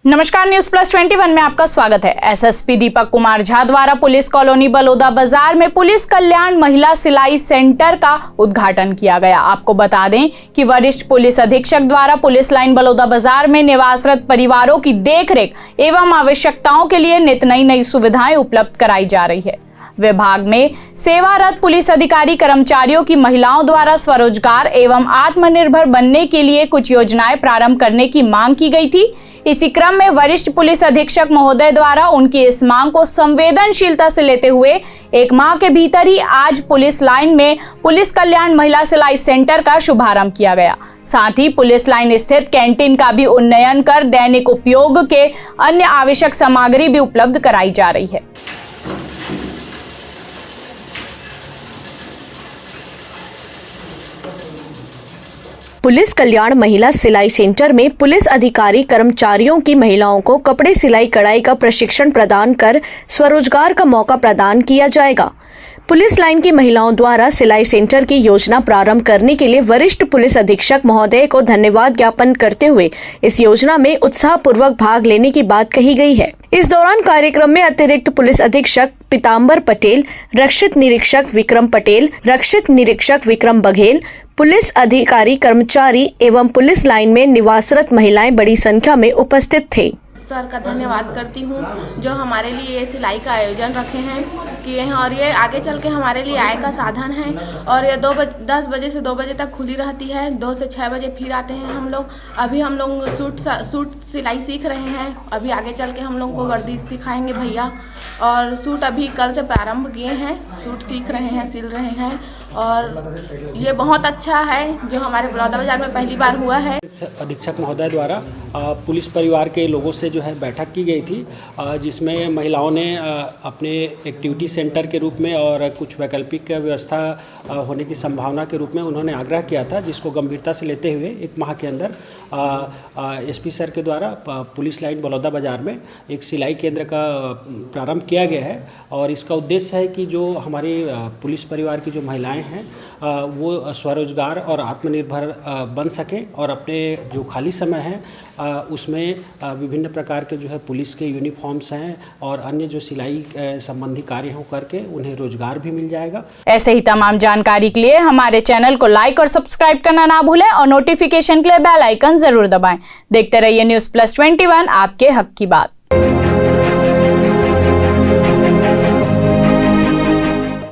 नमस्कार, news plus 21 में आपका स्वागत है। एसएसपी दीपक कुमार झा द्वारा पुलिस कॉलोनी बलौदा बाजार में पुलिस कल्याण महिला सिलाई सेंटर का उद्घाटन किया गया। आपको बता दें कि वरिष्ठ पुलिस अधीक्षक द्वारा पुलिस लाइन बलौदा बाजार में निवासरत परिवारों की देखरेख एवं आवश्यकताओं के लिए नित नई सुविधाएं उपलब्ध कराई जा रही है। विभाग में सेवारत पुलिस अधिकारी कर्मचारियों की महिलाओं द्वारा स्वरोजगार एवं आत्मनिर्भर बनने के लिए कुछ योजनाएं प्रारंभ करने की मांग की गई थी। इसी क्रम में वरिष्ठ पुलिस अधीक्षक महोदय द्वारा उनकी इस मांग को संवेदनशीलता से लेते हुए 1 माह के भीतर ही आज पुलिस लाइन में पुलिस कल्याण महिला सिलाई सेंटर का शुभारंभ किया गया। साथ ही पुलिस लाइन स्थित कैंटीन का भी उन्नयन कर दैनिक उपयोग के अन्य आवश्यक सामग्री भी उपलब्ध कराई जा रही है। पुलिस कल्याण महिला सिलाई सेंटर में पुलिस अधिकारी कर्मचारियों की महिलाओं को कपड़े सिलाई कढ़ाई का प्रशिक्षण प्रदान कर स्वरोजगार का मौका प्रदान किया जाएगा। पुलिस लाइन की महिलाओं द्वारा सिलाई सेंटर की योजना प्रारंभ करने के लिए वरिष्ठ पुलिस अधीक्षक महोदय को धन्यवाद ज्ञापन करते हुए इस योजना में उत्साहपूर्वक भाग लेने की बात कही गई है। इस दौरान कार्यक्रम में अतिरिक्त पुलिस अधीक्षक पीताम्बर पटेल, रक्षित निरीक्षक विक्रम पटेल, रक्षित निरीक्षक विक्रम बघेल, पुलिस अधिकारी कर्मचारी एवं पुलिस लाइन में निवासरत महिलाएं बड़ी संख्या में उपस्थित थे। सर का धन्यवाद करती हूँ जो हमारे लिए ये सिलाई का आयोजन रखे हैं किए हैं और ये आगे चल के हमारे लिए आय का साधन है। और ये 10 बजे से 2 बजे तक खुली रहती है, 2 से 6 बजे फिर आते हैं हम लोग। अभी हम लोग सूट सिलाई सीख रहे हैं, अभी आगे चल के हम लोग को वर्दी सिखाएंगे भैया। और सूट अभी कल से प्रारंभ किए हैं, सूट सीख रहे हैं, सिल रहे हैं और ये बहुत अच्छा है जो हमारे बलौदा बाजार में पहली बार हुआ है। अधीक्षक महोदय द्वारा पुलिस परिवार के लोगों से जो है बैठक की गई थी, जिसमें महिलाओं ने अपने एक्टिविटी सेंटर के रूप में और कुछ वैकल्पिक व्यवस्था होने की संभावना के रूप में उन्होंने आग्रह किया था, जिसको गंभीरता से लेते हुए 1 माह के अंदर एसपी सर के द्वारा पुलिस लाइन बलौदा बाजार में एक सिलाई केंद्र का प्रारंभ किया गया है। और इसका उद्देश्य है कि जो हमारी पुलिस परिवार की जो महिलाएं हैं वो स्वरोजगार और आत्मनिर्भर बन सकें और अपने जो खाली समय है उसमें विभिन्न प्रकार के जो है पुलिस के यूनिफॉर्म्स हैं और अन्य जो सिलाई संबंधी कार्य हो करके उन्हें रोजगार भी मिल जाएगा। ऐसे ही तमाम जानकारी के लिए हमारे चैनल को लाइक और सब्सक्राइब करना ना भूलें और नोटिफिकेशन के लिए बेल आइकन जरूर दबाएं। देखते रहिए न्यूज प्लस 21, आपके हक की बात।